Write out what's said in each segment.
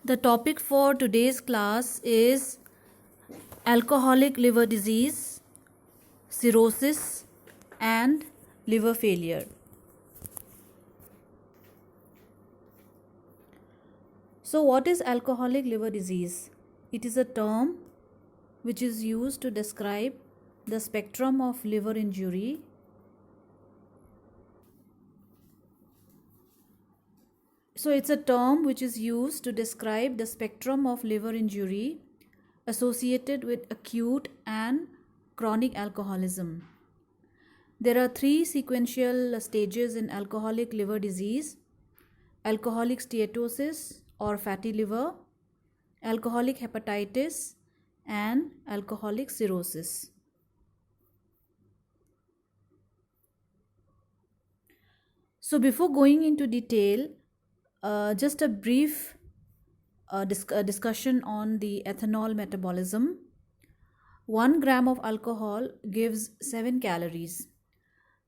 The topic for today's class is alcoholic liver disease, cirrhosis, and liver failure. So, what is alcoholic liver disease? It is a term which is used to describe the spectrum of liver injury it's a term which is used to describe the spectrum of liver injury associated with acute and chronic alcoholism. There are three sequential stages in alcoholic liver disease: alcoholic steatosis or fatty liver, alcoholic hepatitis, and alcoholic cirrhosis. So before going into detail, just a brief discussion on the ethanol metabolism. 1 gram of alcohol gives 7 calories,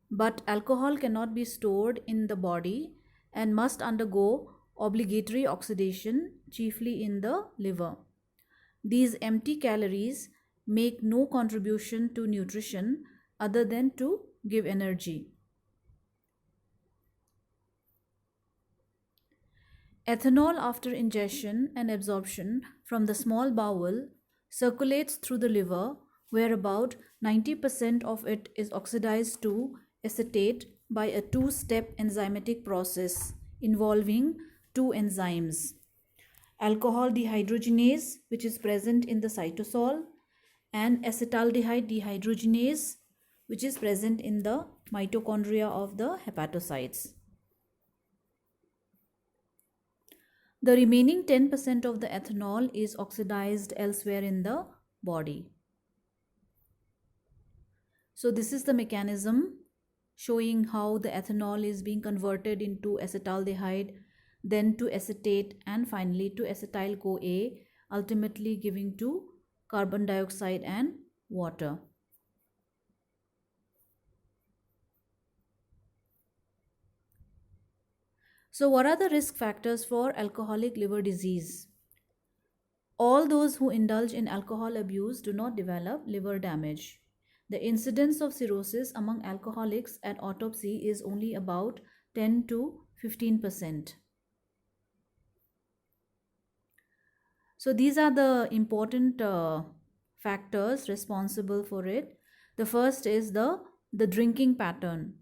but alcohol cannot be stored in the body and must undergo obligatory oxidation, chiefly in the liver. These empty calories make no contribution to nutrition other than to give energy. Ethanol, after ingestion and absorption from the small bowel, circulates through the liver, where about 90% of it is oxidized to acetate by a two-step enzymatic process involving two enzymes: alcohol dehydrogenase, which is present in the cytosol, and acetaldehyde dehydrogenase, which is present in the mitochondria of the hepatocytes. The remaining 10% of the ethanol is oxidized elsewhere in the body. So this is the mechanism showing how the ethanol is being converted into acetaldehyde, then to acetate, and finally to acetyl-CoA, ultimately giving to carbon dioxide and water. So what are the risk factors for alcoholic liver disease? All those who indulge in alcohol abuse do not develop liver damage. The incidence of cirrhosis among alcoholics at autopsy is only about 10 to 15%. So these are the important factors responsible for it. The first is the drinking pattern.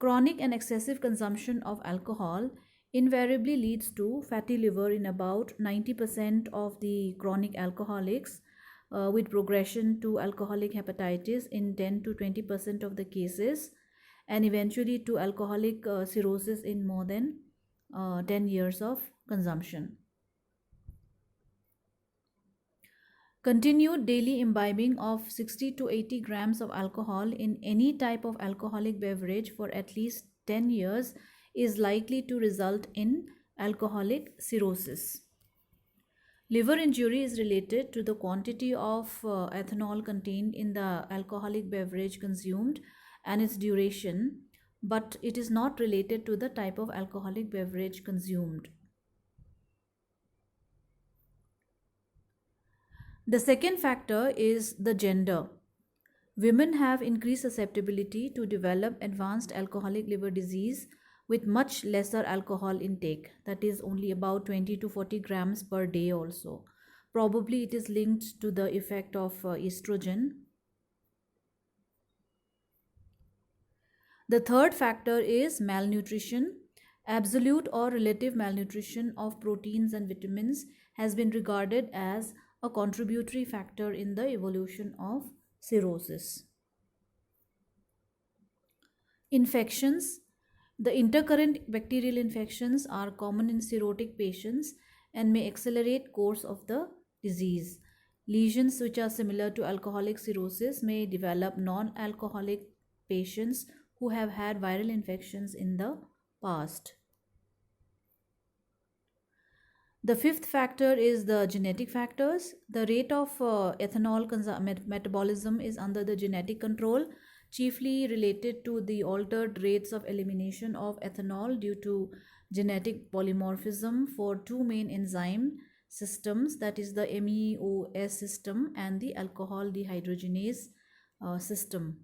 Chronic and excessive consumption of alcohol invariably leads to fatty liver in about 90% of the chronic alcoholics, with progression to alcoholic hepatitis in 10 to 20% of the cases, and eventually to alcoholic cirrhosis in more than 10 years of consumption. Continued daily imbibing of 60 to 80 grams of alcohol in any type of alcoholic beverage for at least 10 years is likely to result in alcoholic cirrhosis. Liver injury is related to the quantity of ethanol contained in the alcoholic beverage consumed and its duration, but it is not related to the type of alcoholic beverage consumed. The second factor is the gender. Women have increased susceptibility to develop advanced alcoholic liver disease with much lesser alcohol intake, that is only about 20 to 40 grams per day also. Probably it is linked to the effect of estrogen. The third factor is malnutrition. Absolute or relative malnutrition of proteins and vitamins has been regarded as a contributory factor in the evolution of cirrhosis. Infections. The intercurrent bacterial infections are common in cirrhotic patients and may accelerate course of the disease. Lesions which are similar to alcoholic cirrhosis may develop non-alcoholic patients who have had viral infections in the past. The fifth factor is the genetic factors. The rate of ethanol metabolism is under the genetic control, chiefly related to the altered rates of elimination of ethanol due to genetic polymorphism for two main enzymes, systems, that is the MEOS system and the alcohol dehydrogenase system.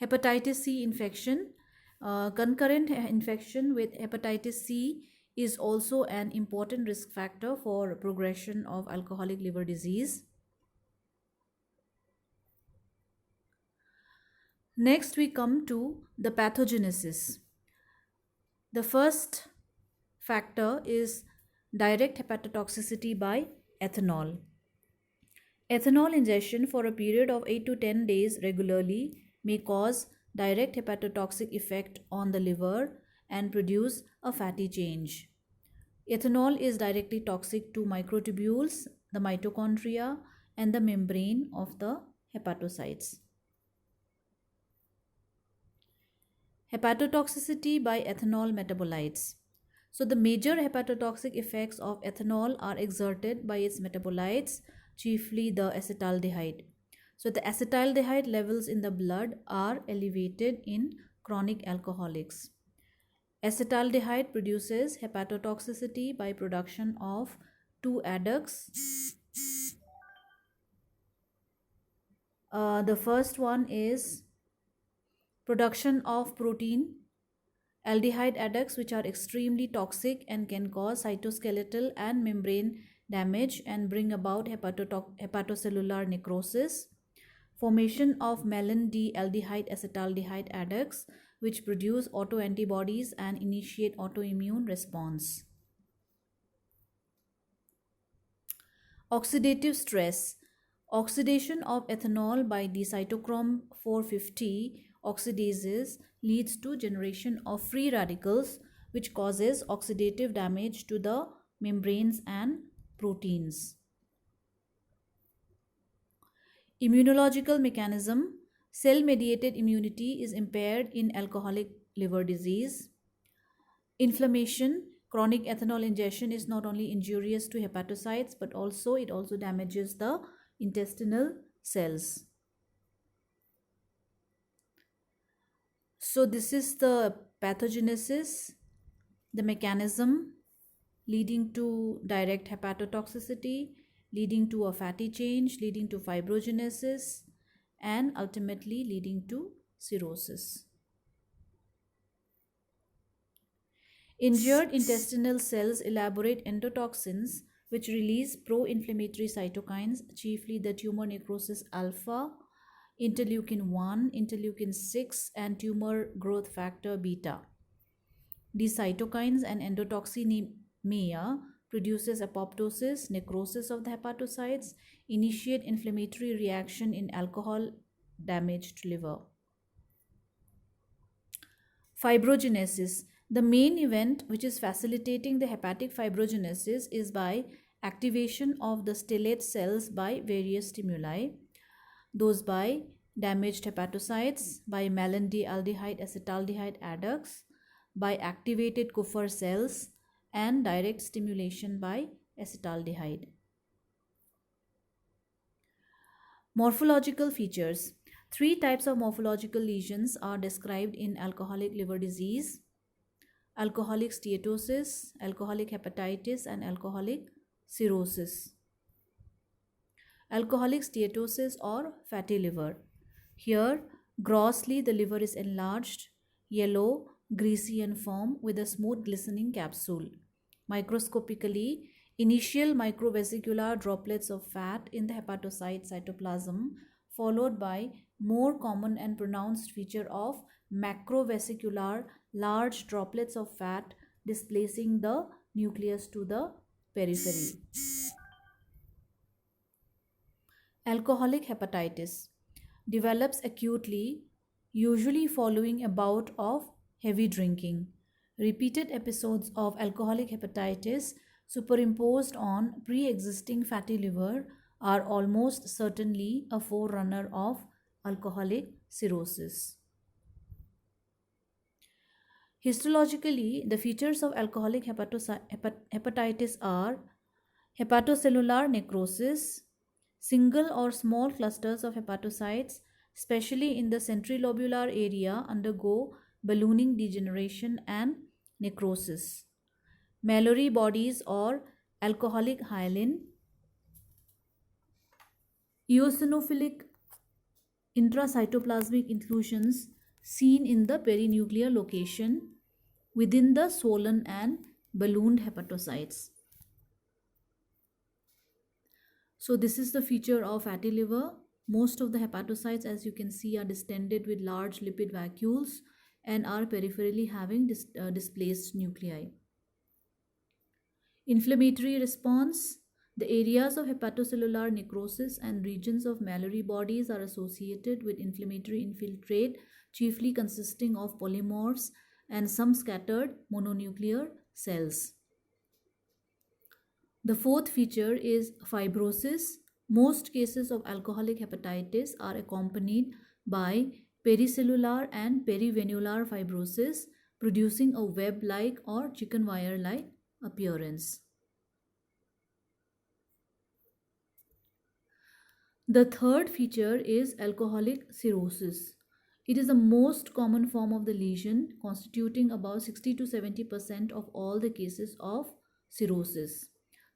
Hepatitis C infection. Concurrent infection with hepatitis C is also an important risk factor for progression of alcoholic liver disease. Next, we come to the pathogenesis. The first factor is direct hepatotoxicity by ethanol. Ethanol ingestion for a period of 8 to 10 days regularly may cause direct hepatotoxic effect on the liver and produce a fatty change. Ethanol is directly toxic to microtubules, the mitochondria, and the membrane of the hepatocytes. Hepatotoxicity by ethanol metabolites. So the major hepatotoxic effects of ethanol are exerted by its metabolites, chiefly the acetaldehyde. So the acetaldehyde levels in the blood are elevated in chronic alcoholics. Acetaldehyde produces hepatotoxicity by production of two adducts. The first one is production of protein aldehyde adducts, which are extremely toxic and can cause cytoskeletal and membrane damage and bring about hepatocellular necrosis. Formation of melon D aldehyde acetaldehyde adducts, which produce autoantibodies and initiate autoimmune response. Oxidative stress. Oxidation of ethanol by the cytochrome 450 oxidases leads to generation of free radicals, which causes oxidative damage to the membranes and proteins. Immunological mechanism. Cell-mediated immunity is impaired in alcoholic liver disease. Inflammation. Chronic ethanol ingestion is not only injurious to hepatocytes, but it also damages the intestinal cells. So this is the pathogenesis, the mechanism leading to direct hepatotoxicity, leading to a fatty change, leading to fibrogenesis, and ultimately leading to cirrhosis. Injured intestinal cells elaborate endotoxins which release pro-inflammatory cytokines, chiefly the tumor necrosis alpha, interleukin 1, interleukin 6, and tumor growth factor beta. These cytokines and endotoxinemia produces apoptosis, necrosis of the hepatocytes, initiate inflammatory reaction in alcohol damaged liver. Fibrogenesis. The main event which is facilitating the hepatic fibrogenesis is by activation of the stellate cells by various stimuli. Those by damaged hepatocytes, by melon D aldehyde acetaldehyde adducts, by activated Kupffer cells, and direct stimulation by acetaldehyde. Morphological features. 3 types of morphological lesions are described in alcoholic liver disease: alcoholic steatosis, alcoholic hepatitis, and alcoholic cirrhosis. Alcoholic steatosis or fatty liver. Here, grossly the liver is enlarged, yellow, greasy and firm with a smooth glistening capsule. Microscopically, initial microvesicular droplets of fat in the hepatocyte cytoplasm, followed by more common and pronounced feature of macrovesicular large droplets of fat displacing the nucleus to the periphery. Alcoholic hepatitis develops acutely, usually following a bout of heavy drinking. Repeated episodes of alcoholic hepatitis superimposed on pre-existing fatty liver are almost certainly a forerunner of alcoholic cirrhosis. Histologically, the features of alcoholic hepatitis are hepatocellular necrosis, single or small clusters of hepatocytes, especially in the centrilobular area, undergo ballooning degeneration and necrosis. Mallory bodies or alcoholic hyaline, eosinophilic intracytoplasmic inclusions seen in the perinuclear location within the swollen and ballooned hepatocytes. So this is the feature of fatty liver. Most of the hepatocytes, as you can see, are distended with large lipid vacuoles and are peripherally having displaced nuclei. Inflammatory response. The areas of hepatocellular necrosis and regions of Mallory bodies are associated with inflammatory infiltrate, chiefly consisting of polymorphs and some scattered mononuclear cells. The fourth feature is fibrosis. Most cases of alcoholic hepatitis are accompanied by pericellular and perivenular fibrosis, producing a web-like or chicken wire-like appearance. The third feature is alcoholic cirrhosis. It is the most common form of the lesion, constituting about 60 to 70% of all the cases of cirrhosis.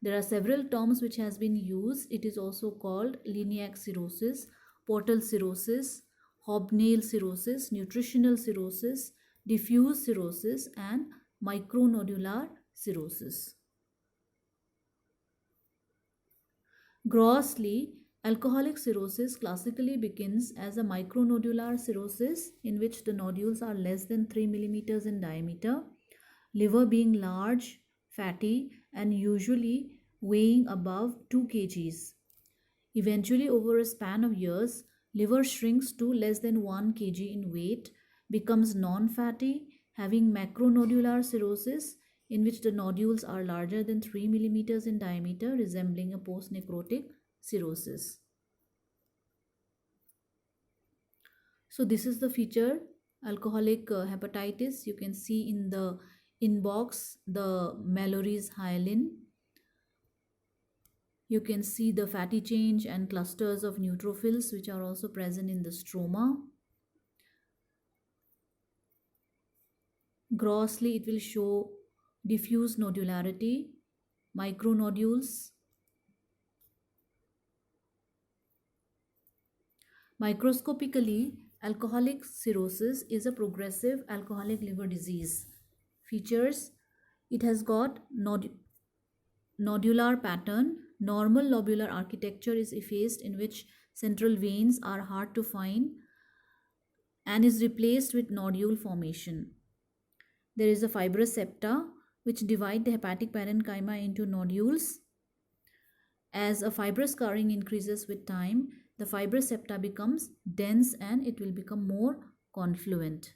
There are several terms which has been used. It is also called Liniac cirrhosis, portal cirrhosis, hobnail cirrhosis, nutritional cirrhosis, diffuse cirrhosis, and micronodular cirrhosis. Grossly, alcoholic cirrhosis classically begins as a micronodular cirrhosis in which the nodules are less than 3 millimeters in diameter, liver being large, fatty, and usually weighing above 2 kgs. Eventually, over a span of years, liver shrinks to less than 1 kg in weight, becomes non-fatty, having macronodular cirrhosis, in which the nodules are larger than 3 millimeters in diameter, resembling a post-necrotic cirrhosis. So this is the feature, alcoholic hepatitis. You can see in the inbox the Mallory's hyaline. You can see the fatty change and clusters of neutrophils which are also present in the stroma. Grossly, it will show diffuse nodularity, micronodules. Microscopically, alcoholic cirrhosis is a progressive alcoholic liver disease. Features: it has got nodular pattern, normal lobular architecture is effaced in which central veins are hard to find and is replaced with nodule formation. There is a fibrous septa which divide the hepatic parenchyma into nodules. As a fibrous scarring increases with time, the fibrous septa becomes dense and it will become more confluent.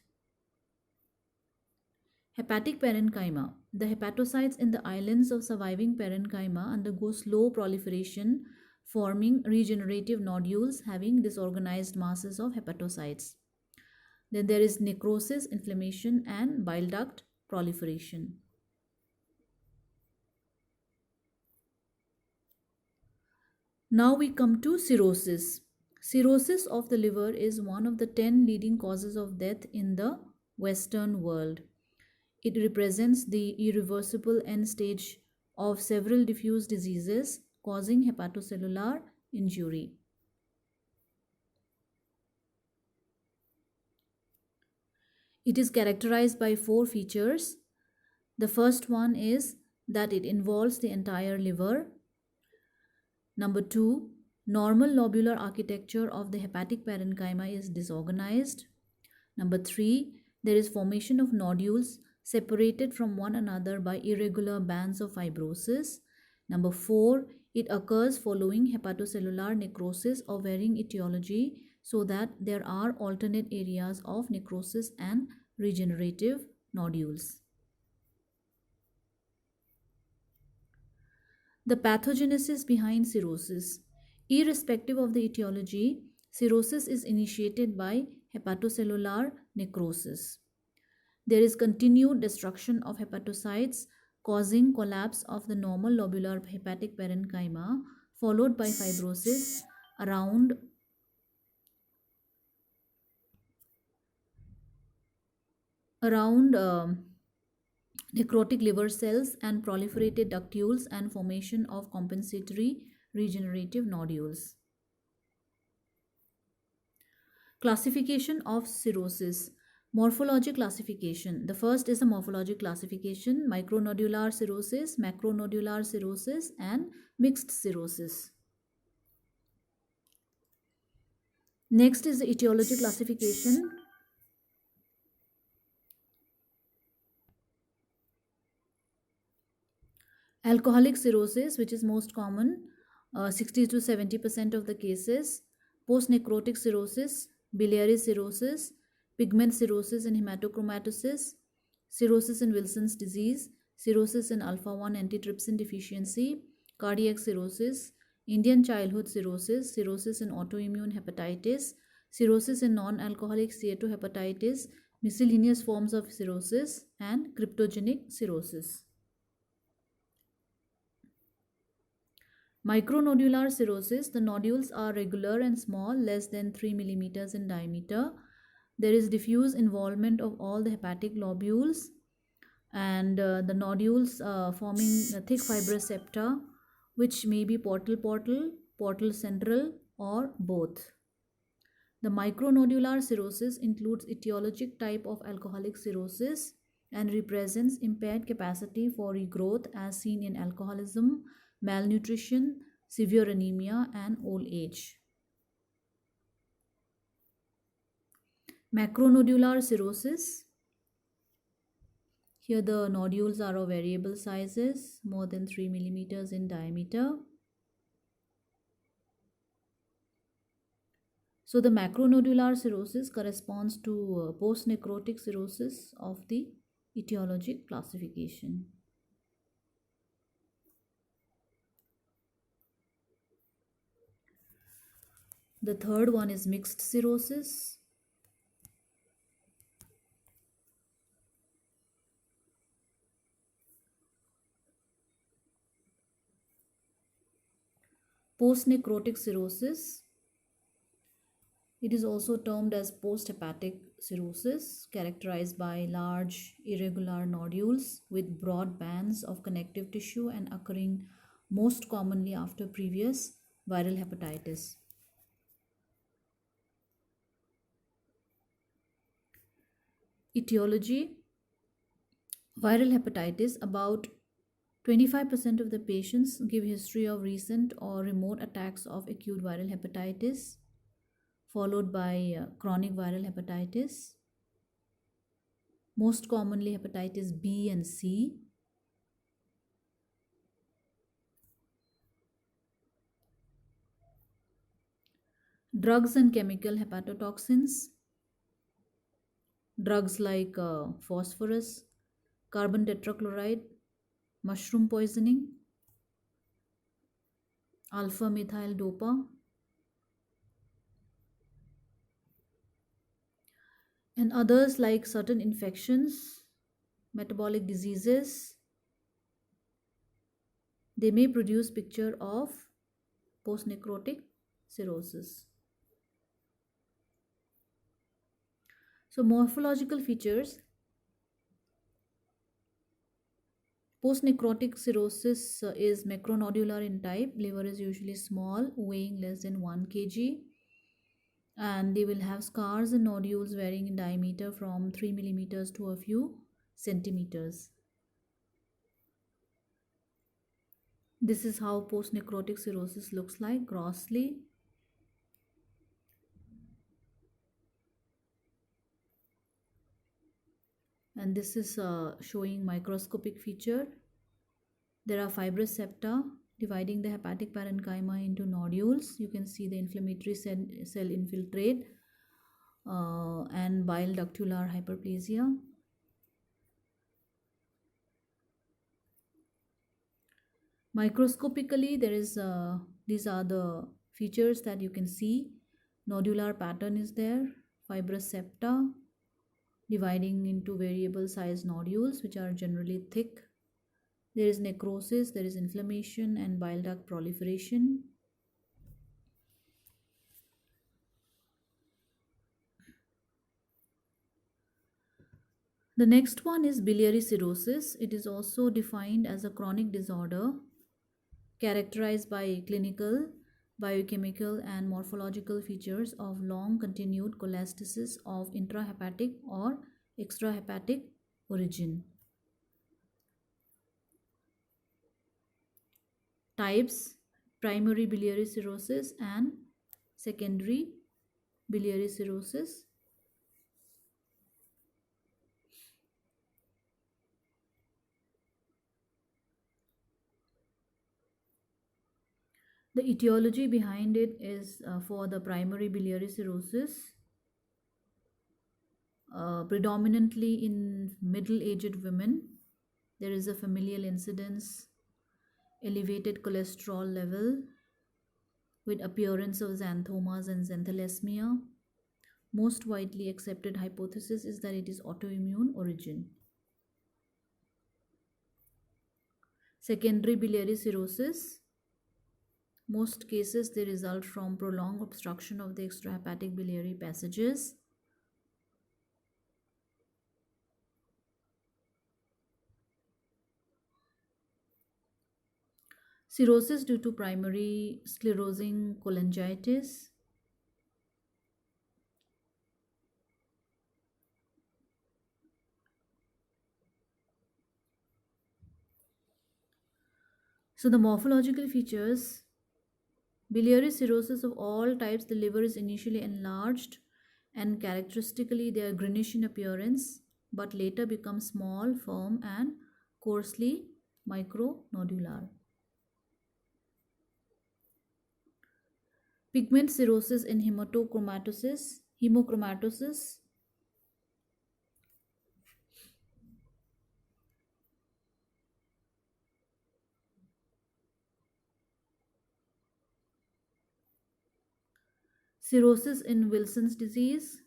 Hepatic parenchyma. The hepatocytes in the islands of surviving parenchyma undergo slow proliferation, forming regenerative nodules having disorganized masses of hepatocytes. Then there is necrosis, inflammation, and bile duct proliferation. Now we come to cirrhosis. Cirrhosis of the liver is one of the 10 leading causes of death in the Western world. It represents the irreversible end stage of several diffuse diseases causing hepatocellular injury. It is characterized by 4 features. The first one is that it involves the entire liver. Number 2, normal lobular architecture of the hepatic parenchyma is disorganized. Number 3, there is formation of nodules separated from one another by irregular bands of fibrosis. Number 4, it occurs following hepatocellular necrosis of varying etiology, so that there are alternate areas of necrosis and regenerative nodules. The pathogenesis behind cirrhosis. Irrespective of the etiology, cirrhosis is initiated by hepatocellular necrosis. There is continued destruction of hepatocytes causing collapse of the normal lobular hepatic parenchyma, followed by fibrosis around necrotic liver cells, and proliferated ductules and formation of compensatory regenerative nodules. Classification of cirrhosis. Morphologic classification. The first is the morphologic classification: micronodular cirrhosis, macronodular cirrhosis, and mixed cirrhosis. Next is the etiology classification. Alcoholic cirrhosis, which is most common, 60 to 70% of the cases. Post-necrotic cirrhosis, biliary cirrhosis, pigment cirrhosis and hematochromatosis, cirrhosis in Wilson's disease, cirrhosis in alpha-1 antitrypsin deficiency, cardiac cirrhosis, Indian childhood cirrhosis, cirrhosis in autoimmune hepatitis, cirrhosis in non-alcoholic steatohepatitis, miscellaneous forms of cirrhosis, and cryptogenic cirrhosis. Micronodular cirrhosis, the nodules are regular and small, less than 3 millimeters in diameter. There is diffuse involvement of all the hepatic lobules, and the nodules forming a thick fibrous septa, which may be portal central, or both. The micronodular cirrhosis includes etiologic type of alcoholic cirrhosis and represents impaired capacity for regrowth as seen in alcoholism, malnutrition, severe anemia, and old age. Macronodular cirrhosis. Here the nodules are of variable sizes, more than 3 millimeters in diameter. So the macronodular cirrhosis corresponds to post-necrotic cirrhosis of the etiologic classification. The third one is mixed cirrhosis. Post-necrotic cirrhosis. It is also termed as post-hepatic cirrhosis, characterized by large irregular nodules with broad bands of connective tissue and occurring most commonly after previous viral hepatitis. Etiology. Viral hepatitis. About 25% of the patients give history of recent or remote attacks of acute viral hepatitis, followed by chronic viral hepatitis, most commonly hepatitis B and C. Drugs and chemical hepatotoxins. Drugs like phosphorus, carbon tetrachloride, mushroom poisoning, alpha methyl dopa, and others like certain infections, metabolic diseases. They may produce picture of post-necrotic cirrhosis. So morphological features. Post-necrotic cirrhosis is macronodular in type. Liver is usually small, weighing less than 1 kg, and they will have scars and nodules varying in diameter from 3 millimeters to a few centimeters. This is how post-necrotic cirrhosis looks like grossly. And this is showing microscopic feature. There are fibrous septa dividing the hepatic parenchyma into nodules. You can see the inflammatory cell infiltrate and bile ductular hyperplasia. Microscopically, there is these are the features that you can see. Nodular pattern is there, fibrous septa dividing into variable size nodules which are generally thick. There is necrosis, there is inflammation and bile duct proliferation. The next one is biliary cirrhosis. It is also defined as a chronic disorder characterized by clinical, biochemical, and morphological features of long continued cholestasis of intrahepatic or extrahepatic origin. Types: primary biliary cirrhosis and secondary biliary cirrhosis. The etiology behind it is for the primary biliary cirrhosis, predominantly in middle aged women. There is a familial incidence, elevated cholesterol level with appearance of xanthomas and xanthelasmia. Most widely accepted hypothesis is that it is autoimmune origin. Secondary biliary cirrhosis. Most cases they result from prolonged obstruction of the extrahepatic biliary passages. Cirrhosis due to primary sclerosing cholangitis. So the morphological features: biliary cirrhosis of all types, the liver is initially enlarged and characteristically they are greenish in appearance but later become small, firm, and coarsely micronodular. Pigment cirrhosis in hemochromatosis. Cirrhosis in Wilson's disease.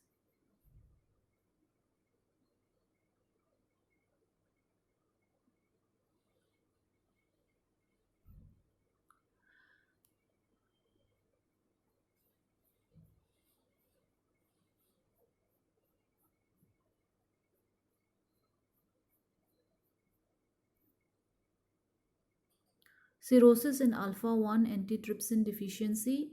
Cirrhosis in alpha 1 antitrypsin deficiency.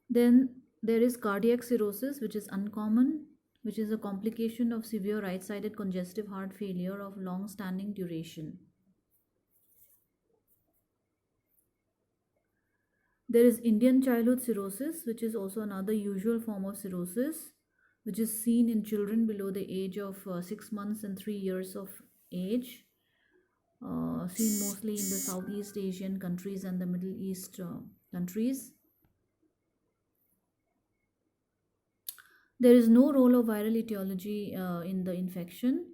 Then there is cardiac cirrhosis, which is uncommon, which is a complication of severe right sided congestive heart failure of long standing duration. There is Indian childhood cirrhosis, which is also another usual form of cirrhosis, which is seen in children below the age of 6 months and 3 years of age, seen mostly in the Southeast Asian countries and the Middle East countries. There is no role of viral etiology in the infection.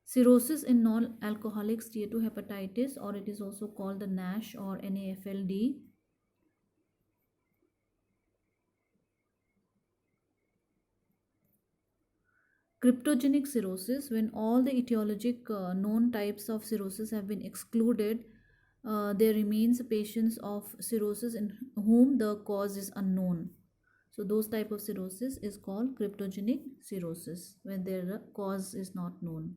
Cirrhosis in non-alcoholic steatohepatitis, or it is also called the NASH or NAFLD. Cryptogenic cirrhosis, when all the etiologic known types of cirrhosis have been excluded, there remains patients of cirrhosis in whom the cause is unknown. So those type of cirrhosis is called cryptogenic cirrhosis, when their cause is not known.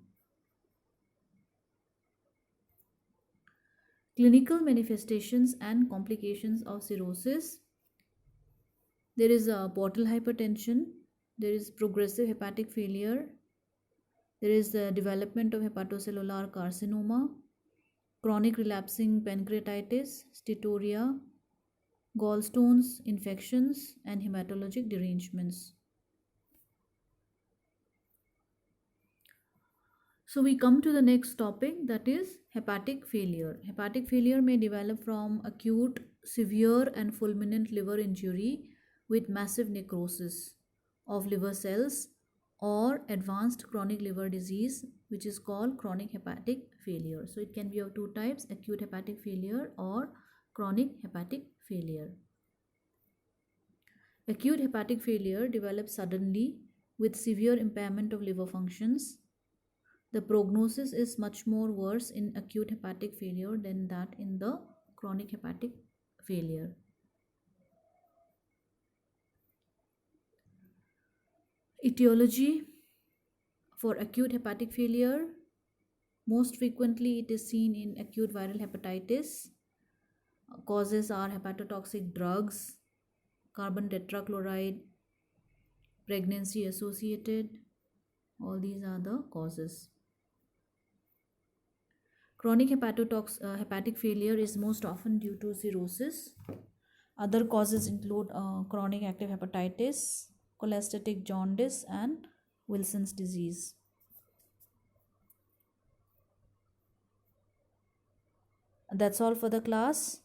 Clinical manifestations and complications of cirrhosis. There is a portal hypertension, there is progressive hepatic failure, there is the development of hepatocellular carcinoma, chronic relapsing pancreatitis, steatorrhea, gallstones, infections, and hematologic derangements. So we come to the next topic, that is hepatic failure. Hepatic failure may develop from acute, severe, and fulminant liver injury with massive necrosis of liver cells or advanced chronic liver disease, which is called chronic hepatic failure. So it can be of two types: acute hepatic failure or chronic hepatic failure. Acute hepatic failure develops suddenly with severe impairment of liver functions. The prognosis is much more worse in acute hepatic failure than that in the chronic hepatic failure. Etiology for acute hepatic failure, most frequently it is seen in acute viral hepatitis. Causes are hepatotoxic drugs, carbon tetrachloride, pregnancy associated. All these are the causes. Chronic hepatic failure is most often due to cirrhosis. Other causes include chronic active hepatitis, cholestatic jaundice, and Wilson's disease. That's all for the class.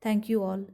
Thank you all.